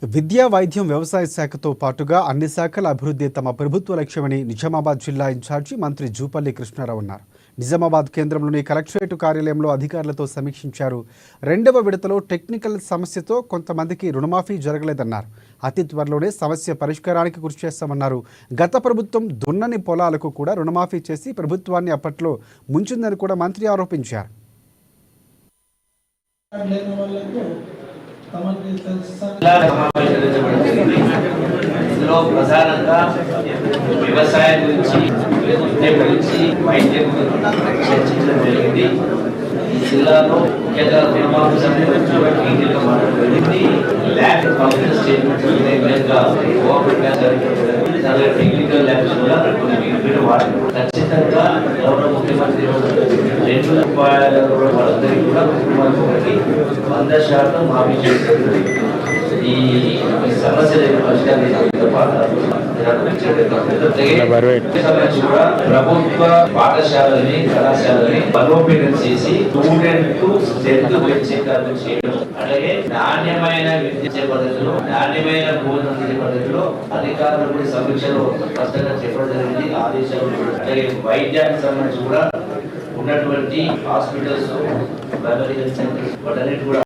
విద్యా, వైద్యం, వ్యవసాయ శాఖతో పాటుగా అన్ని శాఖల అభివృద్ధి తమ ప్రభుత్వ లక్ష్యమని నిజామాబాద్ జిల్లా ఇన్ఛార్జి మంత్రి జూపల్లి కృష్ణారావు అన్నారు. నిజామాబాద్ కేంద్రంలోని కలెక్టరేట్ కార్యాలయంలో అధికారులతో సమీక్షించారు. రెండవ విడతలో టెక్నికల్ సమస్యతో కొంతమందికి రుణమాఫీ జరగలేదన్నారు. అతి త్వరలోనే సమస్య పరిష్కారానికి కృషి చేస్తామన్నారు. గత ప్రభుత్వం దున్నని పొలాలకు కూడా రుణమాఫీ చేసి ప్రభుత్వాన్ని అప్పట్లో ముంచిందని కూడా మంత్రి ఆరోపించారు. ఇందులో ప్రధానంగా వ్యవసాయం గురించి, విద్య గురించి, వైద్యం గురించి చర్చించడం జరిగింది. ఈ జిల్లాలో ముఖ్యంగా రుణమాఫీ సంబంధించి lab council statement technical labs కూడా ఖచ్చితంగా గౌరవ ముఖ్యమంత్రి ₹2 వాళ్ళందరికీ కూడా కుటుంబానికి 100% మాఫీ చేస్తుంది. ఈ సమస్యల కూడా ప్రభుత్వ పాఠశాలని, కళాశాలని బలోపేతం చేసి స్టూడెంట్ స్ట్రెంత్ పెంచేటట్టు చేయడం, అలాగే నాణ్యమైన విద్య పద్ధతిలో, నాణ్యమైన బోధన పద్ధతిలో అధికారులు కూడా సమీక్షలో స్పష్టంగా చెప్పడం జరిగింది. ఆదేశాలు అలాగే వైద్యానికి సంబంధించి కూడా ఉన్నటువంటి హాస్పిటల్స్, ప్రైమరీ హెల్త్ సెంటర్స్ వాటన్నిటి కూడా